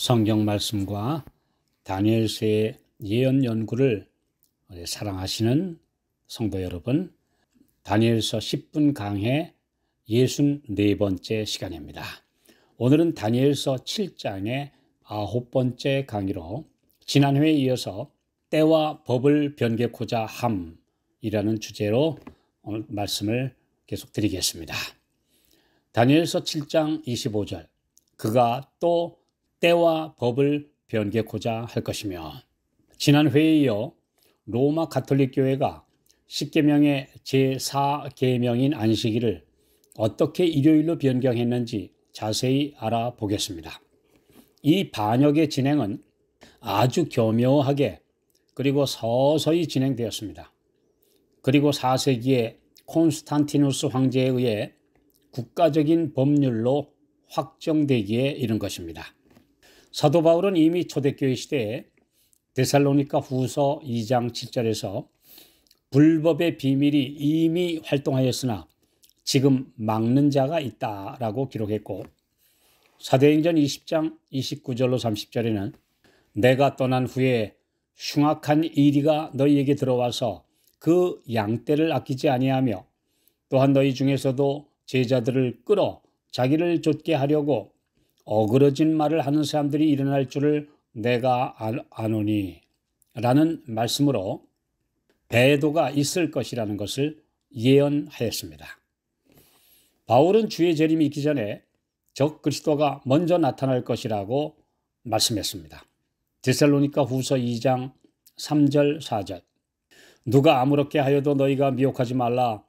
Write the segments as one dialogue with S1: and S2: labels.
S1: 성경 말씀과 다니엘서의 예언 연구를 사랑하시는 성도 여러분, 다니엘서 10분 강해 64번째 시간입니다. 오늘은 다니엘서 7장의 9번째 강의로 지난 회에 이어서 때와 법을 변개코자 함이라는 주제로 오늘 말씀을 계속 드리겠습니다. 다니엘서 7장 25절, 그가 또 때와 법을 변개코자 할 것이며, 지난 회에 이어 로마 가톨릭 교회가 10계명의 제4계명인 안식일을 어떻게 일요일로 변경했는지 자세히 알아보겠습니다. 이 반역의 진행은 아주 교묘하게 그리고 서서히 진행되었습니다. 그리고 4세기에 콘스탄티누스 황제에 의해 국가적인 법률로 확정되기에 이른 것입니다. 사도 바울은 이미 초대교회 시대에 데살로니가 후서 2장 7절에서 불법의 비밀이 이미 활동하였으나 지금 막는 자가 있다라고 기록했고, 사도행전 20장 29절로 30절에는 내가 떠난 후에 흉악한 이리가 너희에게 들어와서 그 양떼를 아끼지 아니하며 또한 너희 중에서도 제자들을 끌어 자기를 좇게 하려고 어그러진 말을 하는 사람들이 일어날 줄을 내가 아노니 라는 말씀으로 배도가 있을 것이라는 것을 예언하였습니다. 바울은 주의 재림이 있기 전에 적 그리스도가 먼저 나타날 것이라고 말씀했습니다. 데살로니가 후서 2장 3절 4절, 누가 아무렇게 하여도 너희가 미혹하지 말라.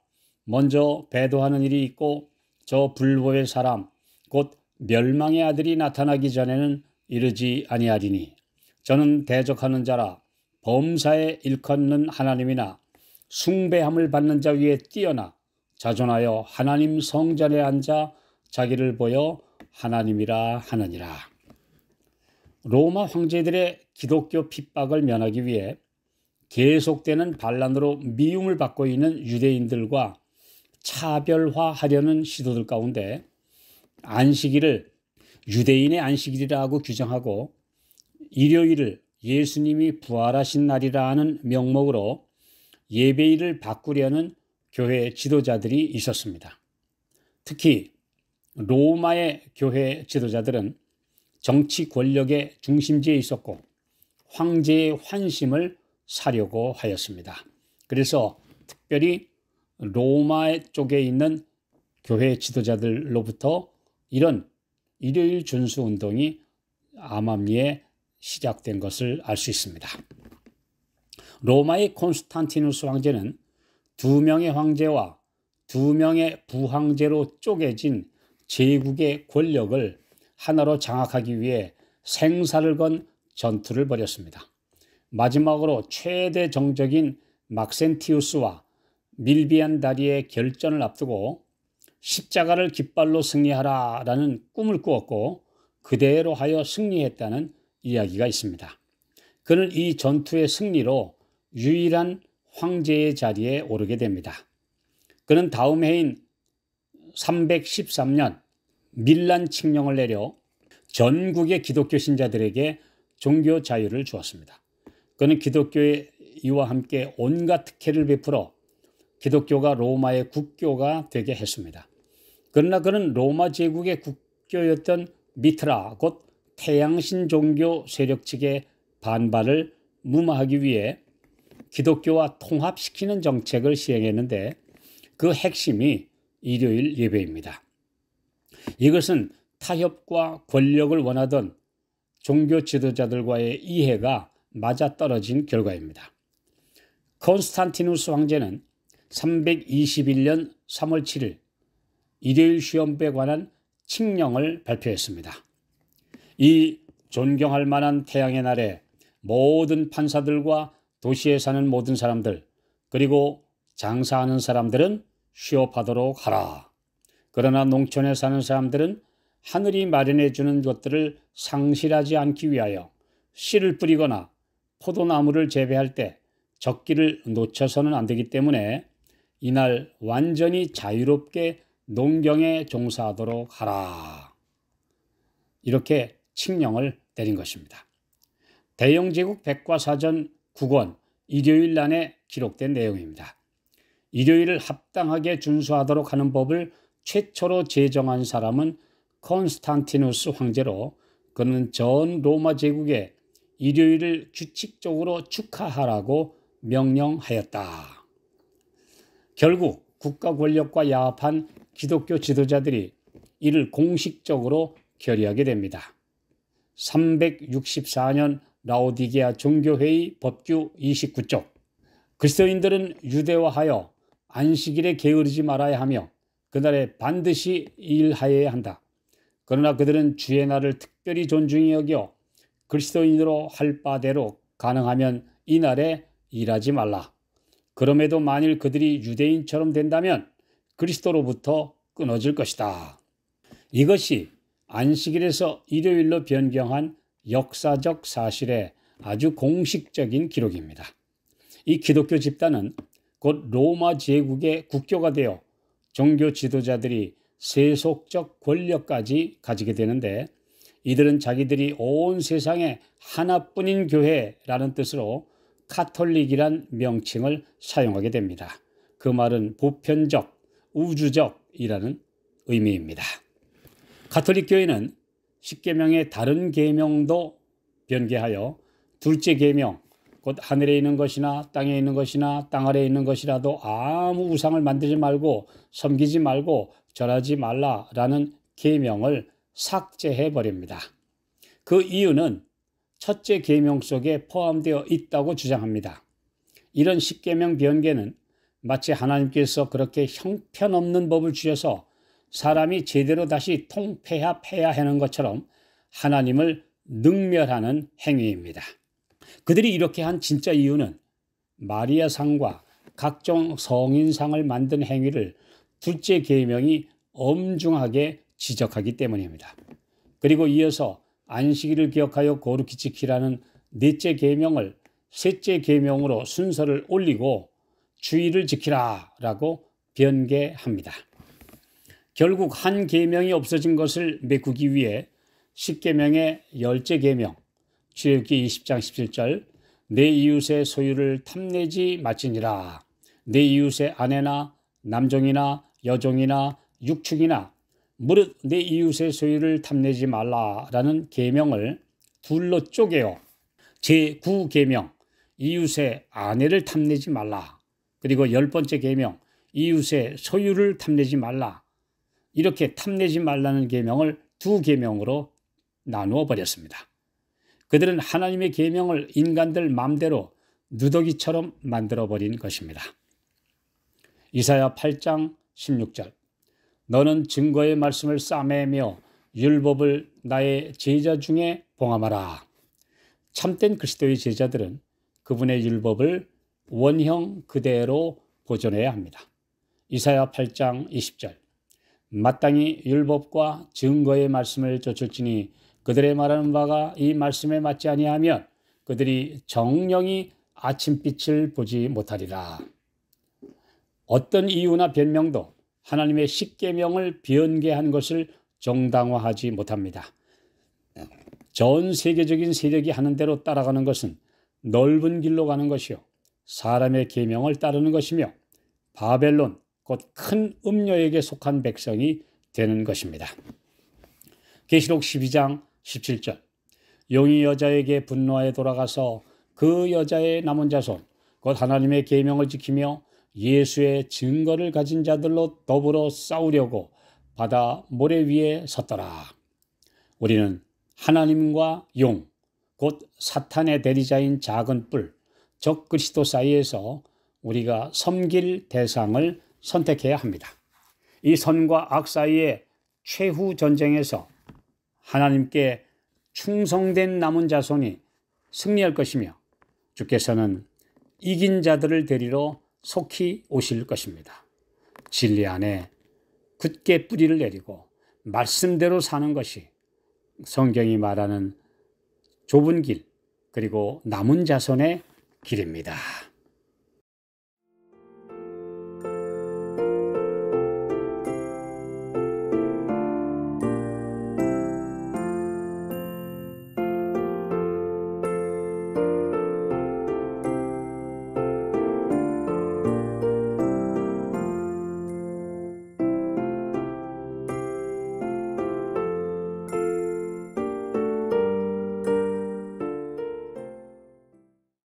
S1: 먼저 배도하는 일이 있고 저 불법의 사람 곧 멸망의 아들이 나타나기 전에는 이르지 아니하리니 저는 대적하는 자라 범사에 일컫는 하나님이나 숭배함을 받는 자 위에 뛰어나 자존하여 하나님 성전에 앉아 자기를 보여 하나님이라 하느니라. 로마 황제들의 기독교 핍박을 면하기 위해 계속되는 반란으로 미움을 받고 있는 유대인들과 차별화하려는 시도들 가운데 안식일을 유대인의 안식일이라고 규정하고 일요일을 예수님이 부활하신 날이라는 명목으로 예배일을 바꾸려는 교회 지도자들이 있었습니다. 특히 로마의 교회 지도자들은 정치 권력의 중심지에 있었고 황제의 환심을 사려고 하였습니다. 그래서 특별히 로마 쪽에 있는 교회 지도자들로부터 이런 일요일 준수 운동이 암암리에 시작된 것을 알 수 있습니다. 로마의 콘스탄티누스 황제는 2명의 황제와 2명의 부황제로 쪼개진 제국의 권력을 하나로 장악하기 위해 생사를 건 전투를 벌였습니다. 마지막으로 최대 정적인 막센티우스와 밀비안 다리의 결전을 앞두고 십자가를 깃발로 승리하라라는 꿈을 꾸었고 그대로 하여 승리했다는 이야기가 있습니다. 그는 이 전투의 승리로 유일한 황제의 자리에 오르게 됩니다. 그는 다음 해인 313년 밀란 칙령을 내려 전국의 기독교 신자들에게 종교 자유를 주었습니다. 그는 기독교의 이와 함께 온갖 특혜를 베풀어 기독교가 로마의 국교가 되게 했습니다. 그러나 그는 로마 제국의 국교였던 미트라 곧 태양신 종교 세력 측의 반발을 무마하기 위해 기독교와 통합시키는 정책을 시행했는데 그 핵심이 일요일 예배입니다. 이것은 타협과 권력을 원하던 종교 지도자들과의 이해가 맞아떨어진 결과입니다. 콘스탄티누스 황제는 321년 3월 7일 일요일 시험에 관한 칙령을 발표했습니다. 이 존경할 만한 태양의 날에 모든 판사들과 도시에 사는 모든 사람들 그리고 장사하는 사람들은 쉬업하도록 하라. 그러나 농촌에 사는 사람들은 하늘이 마련해 주는 것들을 상실하지 않기 위하여 씨를 뿌리거나 포도나무를 재배할 때 적기를 놓쳐서는 안 되기 때문에 이날 완전히 자유롭게 농경에 종사하도록 하라. 이렇게 칙령을 내린 것입니다. 대영제국 백과사전 9권 일요일란에 기록된 내용입니다. 일요일을 합당하게 준수하도록 하는 법을 최초로 제정한 사람은 콘스탄티누스 황제로, 그는 전 로마 제국에 일요일을 규칙적으로 축하하라고 명령하였다. 결국 국가 권력과 야합한 기독교 지도자들이 이를 공식적으로 결의하게 됩니다. 364년 라오디게아 종교회의 법규 29쪽, 그리스도인들은 유대화하여 안식일에 게으르지 말아야 하며 그날에 반드시 일하여야 한다. 그러나 그들은 주의 날을 특별히 존중히 여겨 그리스도인으로 할 바대로 가능하면 이날에 일하지 말라. 그럼에도 만일 그들이 유대인처럼 된다면 그리스도로부터 끊어질 것이다. 이것이 안식일에서 일요일로 변경한 역사적 사실의 아주 공식적인 기록입니다. 이 기독교 집단은 곧 로마 제국의 국교가 되어 종교 지도자들이 세속적 권력까지 가지게 되는데, 이들은 자기들이 온 세상에 하나뿐인 교회라는 뜻으로 카톨릭이란 명칭을 사용하게 됩니다. 그 말은 보편적, 우주적이라는 의미입니다. 가톨릭 교회는 십계명의 다른 계명도 변개하여 둘째 계명, 곧 하늘에 있는 것이나 땅에 있는 것이나 땅 아래에 있는 것이라도 아무 우상을 만들지 말고 섬기지 말고 절하지 말라라는 계명을 삭제해 버립니다. 그 이유는 첫째 계명 속에 포함되어 있다고 주장합니다. 이런 십계명 변개는 마치 하나님께서 그렇게 형편없는 법을 주셔서 사람이 제대로 다시 통폐합해야 하는 것처럼 하나님을 능멸하는 행위입니다. 그들이 이렇게 한 진짜 이유는 마리아상과 각종 성인상을 만든 행위를 둘째 계명이 엄중하게 지적하기 때문입니다. 그리고 이어서 안식일을 기억하여 거룩히 지키라는 넷째 계명을 셋째 계명으로 순서를 올리고 주일을 지키라라고 변개합니다. 결국 한 계명이 없어진 것을 메꾸기 위해 십계명의 열째 계명, 출애굽기 20장 17절, 내 이웃의 소유를 탐내지 말지니라. 내 이웃의 아내나 남종이나 여종이나 육축이나 무릇 내 이웃의 소유를 탐내지 말라라는 계명을 둘로 쪼개어 제9계명, 이웃의 아내를 탐내지 말라, 그리고 10번째 계명, 이웃의 소유를 탐내지 말라, 이렇게 탐내지 말라는 계명을 두 계명으로 나누어 버렸습니다. 그들은 하나님의 계명을 인간들 마음대로 누더기처럼 만들어버린 것입니다. 이사야 8장 16절, 너는 증거의 말씀을 싸매며 율법을 나의 제자 중에 봉함하라. 참된 그리스도의 제자들은 그분의 율법을 원형 그대로 보존해야 합니다. 이사야 8장 20절, 마땅히 율법과 증거의 말씀을 좇을지니 그들의 말하는 바가 이 말씀에 맞지 아니하면 그들이 정령이 아침빛을 보지 못하리라. 어떤 이유나 변명도 하나님의 십계명을 변개한 것을 정당화하지 못합니다. 전 세계적인 세력이 하는 대로 따라가는 것은 넓은 길로 가는 것이요 사람의 계명을 따르는 것이며 바벨론, 곧 큰 음녀에게 속한 백성이 되는 것입니다. 계시록 12장 17절, 용이 여자에게 분노하여 돌아가서 그 여자의 남은 자손 곧 하나님의 계명을 지키며 예수의 증거를 가진 자들로 더불어 싸우려고 바다 모래 위에 섰더라. 우리는 하나님과 용, 곧 사탄의 대리자인 작은 뿔, 적 그리스도 사이에서 우리가 섬길 대상을 선택해야 합니다. 이 선과 악 사이의 최후 전쟁에서 하나님께 충성된 남은 자손이 승리할 것이며 주께서는 이긴 자들을 데리러 속히 오실 것입니다. 진리 안에 굳게 뿌리를 내리고 말씀대로 사는 것이 성경이 말하는 좁은 길, 그리고 남은 자손의 길입니다.